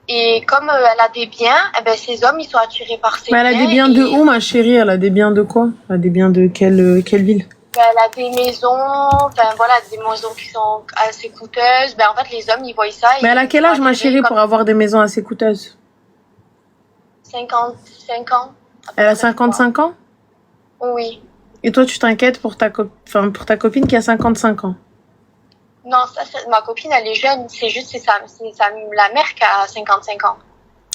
[SPEAKER 2] Et comme elle a des biens, ces hommes, ils sont attirés par ses biens.
[SPEAKER 1] Elle a des biens de où, ma chérie? Elle a des biens de quoi? Elle a des biens de quelle ville?
[SPEAKER 2] Elle a des maisons, des maisons qui sont assez coûteuses. En fait, les hommes, ils voient ça.
[SPEAKER 1] Mais elle a quel âge, ma chérie, pour avoir des maisons assez coûteuses?
[SPEAKER 2] 55 ans.
[SPEAKER 1] Elle a 55 ans?
[SPEAKER 2] Oui.
[SPEAKER 1] Et toi, tu t'inquiètes pour ta copine qui a 55 ans?
[SPEAKER 2] Non, ma copine, elle est jeune. C'est juste, la mère qui a 55 ans.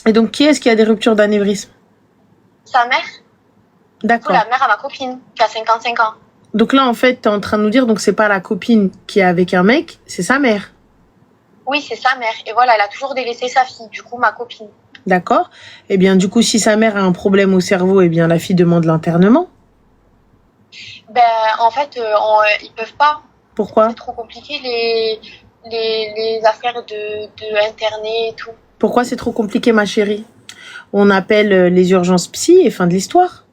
[SPEAKER 1] Et donc, qui est-ce qui a des ruptures d'anévrisme?
[SPEAKER 2] Sa mère.
[SPEAKER 1] D'accord.
[SPEAKER 2] La mère à ma copine, qui a 55 ans.
[SPEAKER 1] Donc là, en fait, t'es en train de nous dire, donc c'est pas la copine qui est avec un mec, c'est sa mère.
[SPEAKER 2] Oui, c'est sa mère. Et voilà, elle a toujours délaissé sa fille, du coup, ma copine.
[SPEAKER 1] D'accord. Eh bien, du coup, si sa mère a un problème au cerveau, eh bien, la fille demande l'internement.
[SPEAKER 2] En fait, ils peuvent pas.
[SPEAKER 1] Pourquoi?
[SPEAKER 2] C'est trop compliqué, les affaires de interner et tout.
[SPEAKER 1] Pourquoi c'est trop compliqué, ma chérie? On appelle les urgences psy et fin de l'histoire.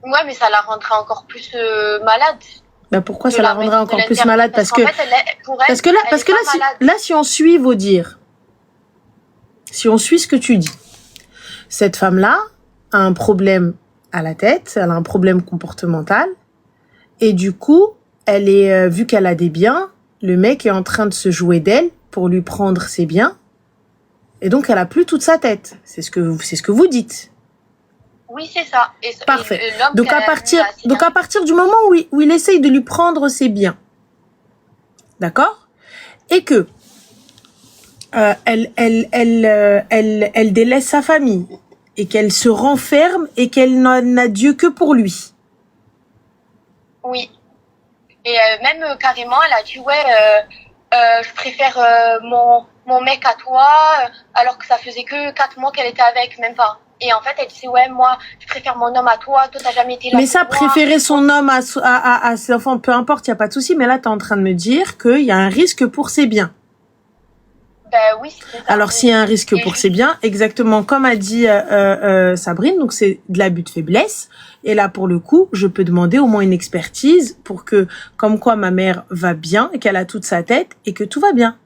[SPEAKER 2] Ouais, mais ça la rendrait encore plus malade.
[SPEAKER 1] Pourquoi ça la rendrait encore plus malade? Parce que là, si on suit vos dires, si on suit ce que tu dis, cette femme-là a un problème à la tête, elle a un problème comportemental, et du coup, elle est, vu qu'elle a des biens, le mec est en train de se jouer d'elle pour lui prendre ses biens, et donc elle a plus toute sa tête. C'est ce que vous dites.
[SPEAKER 2] Oui, c'est ça.
[SPEAKER 1] Parfait. Donc à partir du moment où il essaye de lui prendre ses biens, d'accord, et que elle délaisse sa famille et qu'elle se renferme et qu'elle n'a Dieu que pour lui.
[SPEAKER 2] Oui. Et même carrément, elle a dit je préfère mon mec à toi, alors que ça faisait que 4 mois qu'elle était avec, même pas. Et en fait, elle disait moi, je préfère mon homme à toi t'as jamais été là.
[SPEAKER 1] Mais ça, préférer son homme à ses enfants, peu importe, y a pas de souci. Mais là, t'es en train de me dire qu'il y a un risque pour ses biens.
[SPEAKER 2] Oui, c'est ça.
[SPEAKER 1] Alors, s'il y a un risque pour ses biens, exactement comme a dit Sabrine, donc c'est de l'abus de faiblesse. Et là, pour le coup, je peux demander au moins une expertise pour que, comme quoi ma mère va bien, qu'elle a toute sa tête et que tout va bien.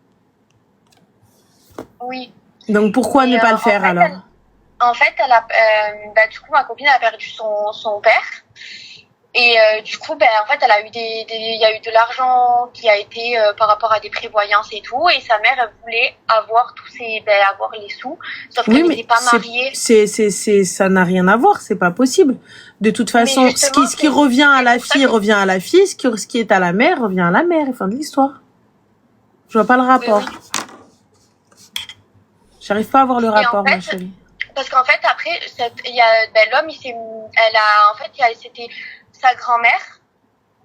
[SPEAKER 2] Oui.
[SPEAKER 1] Donc, pourquoi ne pas le faire alors?
[SPEAKER 2] En fait, du coup, ma copine a perdu son père. Et du coup, en fait, elle a eu il y a eu de l'argent qui a été par rapport à des prévoyances et tout. Et sa mère, elle voulait avoir avoir les sous. Sauf qu'elle n'était pas mariée.
[SPEAKER 1] Ça n'a rien à voir, c'est pas possible. De toute façon, ce qui revient à la fille revient à la fille. Ce qui est à la mère revient à la mère. Fin de l'histoire. Je vois pas le rapport. Oui. J'arrive pas à voir le rapport, ma chérie.
[SPEAKER 2] Parce qu'en fait, après, l'homme, c'était sa grand-mère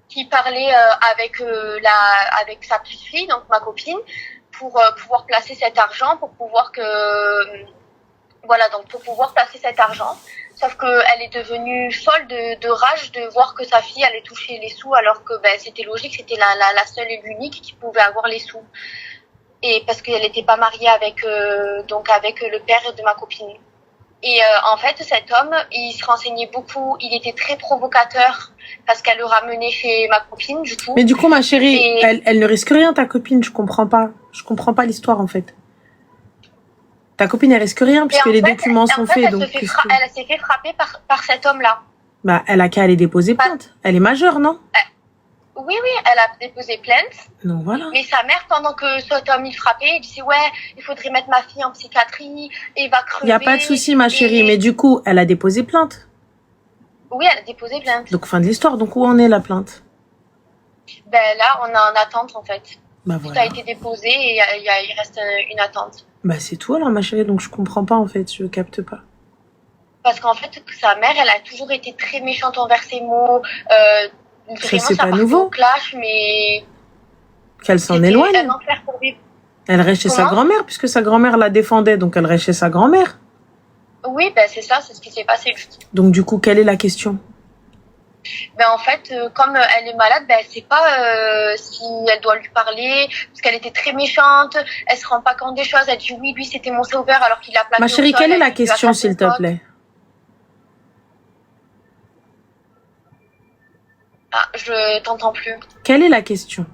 [SPEAKER 2] qui parlait avec sa petite fille, donc ma copine, pour pouvoir placer cet argent, pour pouvoir placer cet argent. Sauf qu'elle est devenue folle de rage de voir que sa fille allait toucher les sous, alors que c'était logique, c'était la seule et l'unique qui pouvait avoir les sous. Et parce qu'elle n'était pas mariée avec le père de ma copine. Et en fait, cet homme, il se renseignait beaucoup, il était très provocateur parce qu'elle le ramenait chez ma copine, du coup.
[SPEAKER 1] Mais du coup, ma chérie, elle ne risque rien, ta copine, je comprends pas l'histoire, en fait. Ta copine, elle risque rien puisque les documents sont faits.
[SPEAKER 2] Elle s'est fait frapper par cet homme-là.
[SPEAKER 1] Elle a qu'à aller déposer plainte. Elle est majeure, non?
[SPEAKER 2] Oui, elle a déposé plainte.
[SPEAKER 1] Non, voilà.
[SPEAKER 2] Mais sa mère, pendant que cet homme il frappait, il disait il faudrait mettre ma fille en psychiatrie, et il va crever.
[SPEAKER 1] Il y a pas de souci, ma chérie, mais du coup, elle a déposé plainte.
[SPEAKER 2] Oui, elle a déposé plainte.
[SPEAKER 1] Donc fin de l'histoire. Donc où en est la plainte?
[SPEAKER 2] Là, on est en attente en fait.
[SPEAKER 1] Voilà.
[SPEAKER 2] Tout a été déposé et il reste une attente.
[SPEAKER 1] Bah, c'est tout alors, ma chérie, donc je comprends pas en fait, je capte pas.
[SPEAKER 2] Parce qu'en fait, sa mère, elle a toujours été très méchante envers ses mots. Vraiment,
[SPEAKER 1] c'est
[SPEAKER 2] ça
[SPEAKER 1] pas
[SPEAKER 2] partait
[SPEAKER 1] nouveau.
[SPEAKER 2] au clash, mais...
[SPEAKER 1] Qu'elle s'en
[SPEAKER 2] C'était
[SPEAKER 1] éloigne.
[SPEAKER 2] un enfer pour vivre.
[SPEAKER 1] Elle reste chez sa
[SPEAKER 2] Comment?
[SPEAKER 1] grand-mère, puisque sa grand-mère la défendait, donc elle reste chez sa grand-mère.
[SPEAKER 2] Oui, ben c'est ça, c'est ce qui s'est passé.
[SPEAKER 1] Donc du coup, quelle est la question?
[SPEAKER 2] Ben en fait, comme elle est malade, ben elle sait pas si elle doit lui parler, parce qu'elle était très méchante, elle se rend pas compte des choses, elle dit oui, lui c'était mon sauveur alors qu'il a plaqué
[SPEAKER 1] Ma chérie,
[SPEAKER 2] au sol,
[SPEAKER 1] quelle est
[SPEAKER 2] elle
[SPEAKER 1] la
[SPEAKER 2] dit, tu as
[SPEAKER 1] question,
[SPEAKER 2] tapé
[SPEAKER 1] s'il
[SPEAKER 2] une
[SPEAKER 1] te
[SPEAKER 2] faute.
[SPEAKER 1] plaît?
[SPEAKER 2] Ah, je t'entends plus.
[SPEAKER 1] Quelle est la question?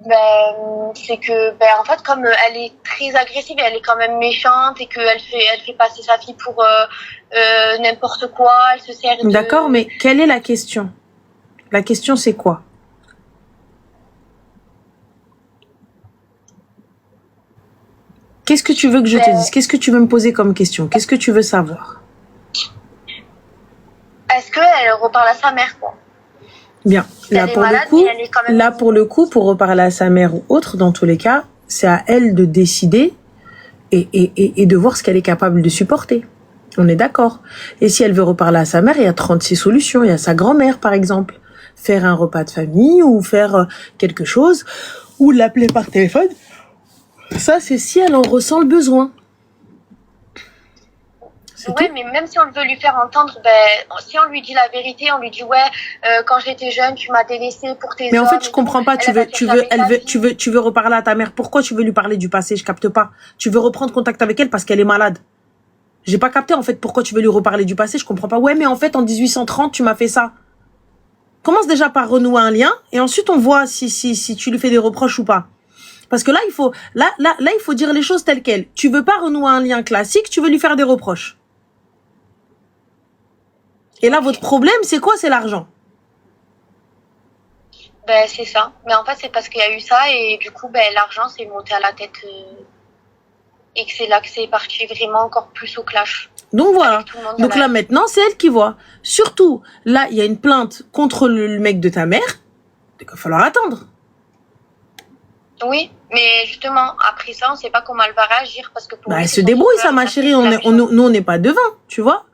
[SPEAKER 2] Ben, c'est que, ben, en fait, comme elle est très agressive et elle est quand même méchante et qu'elle fait passer sa fille pour n'importe quoi, elle se sert de...
[SPEAKER 1] D'accord, mais quelle est la question? La question, c'est quoi? Qu'est-ce que tu veux que je te dise? Qu'est-ce que tu veux me poser comme question? Qu'est-ce que tu veux savoir?
[SPEAKER 2] Est-ce qu'elle reparle à sa mère, quoi?
[SPEAKER 1] Bien. Là,
[SPEAKER 2] Elle est
[SPEAKER 1] pour
[SPEAKER 2] malade,
[SPEAKER 1] le coup,
[SPEAKER 2] mais elle est quand même...
[SPEAKER 1] là, pour le coup, pour reparler à sa mère ou autre, dans tous les cas, c'est à elle de décider et de voir ce qu'elle est capable de supporter. On est d'accord. Et si elle veut reparler à sa mère, il y a 36 solutions. Il y a sa grand-mère, par exemple. Faire un repas de famille ou faire quelque chose ou l'appeler par téléphone. Ça, c'est si elle en ressent le besoin.
[SPEAKER 2] Ouais, mais même si on veut lui faire entendre, ben, si on lui dit la vérité, on lui dit ouais, quand j'étais jeune, tu m'as délaissé pour tes
[SPEAKER 1] Mais en
[SPEAKER 2] hommes
[SPEAKER 1] fait, je
[SPEAKER 2] et
[SPEAKER 1] comprends
[SPEAKER 2] tout.
[SPEAKER 1] pas. Tu veux reparler à ta mère. Pourquoi tu veux lui parler du passé? Je capte pas. Tu veux reprendre contact avec elle parce qu'elle est malade. J'ai pas capté en fait pourquoi tu veux lui reparler du passé. Je comprends pas. Ouais, mais en fait, en 1830, tu m'as fait ça. Commence déjà par renouer un lien et ensuite on voit si tu lui fais des reproches ou pas. Parce que là, il faut dire les choses telles quelles. Tu veux pas renouer un lien classique, tu veux lui faire des reproches. Et là, votre problème, c'est quoi? C'est l'argent.
[SPEAKER 2] Ben, c'est ça. Mais en fait, c'est parce qu'il y a eu ça et du coup, ben, l'argent s'est monté à la tête et que c'est là que c'est parti vraiment encore plus au clash.
[SPEAKER 1] Donc voilà. Donc là, maintenant, c'est elle qui voit. Surtout, là, il y a une plainte contre le mec de ta mère. Donc, il va falloir attendre.
[SPEAKER 2] Oui, mais justement, après ça, on sait pas comment elle va réagir parce que pour
[SPEAKER 1] elle se débrouille, ça, ma chérie. Nous, on n'est pas devant, tu vois.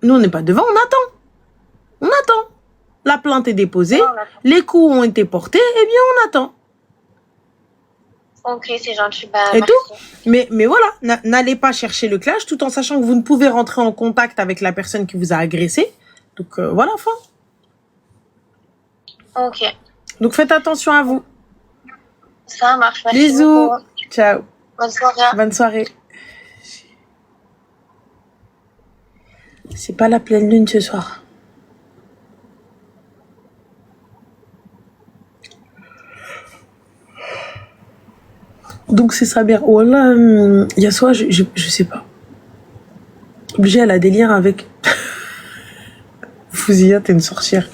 [SPEAKER 1] Nous, on n'est pas devant, on attend. On attend. La plainte est déposée, les coups ont été portés, eh bien, on attend.
[SPEAKER 2] Ok, c'est gentil. Ben,
[SPEAKER 1] et
[SPEAKER 2] merci.
[SPEAKER 1] tout. Mais voilà, n'allez pas chercher le clash tout en sachant que vous ne pouvez rentrer en contact avec la personne qui vous a agressé. Donc, voilà, fin.
[SPEAKER 2] Ok.
[SPEAKER 1] Donc, faites attention à vous.
[SPEAKER 2] Ça marche. Merci
[SPEAKER 1] Bisous.
[SPEAKER 2] beaucoup.
[SPEAKER 1] Ciao.
[SPEAKER 2] Bonne soirée.
[SPEAKER 1] Bonne soirée. C'est pas la pleine lune ce soir. Donc c'est ça bien. Voilà, il y a soit je sais pas. Obligée, elle a des liens avec. Fouzia, t'es une sorcière.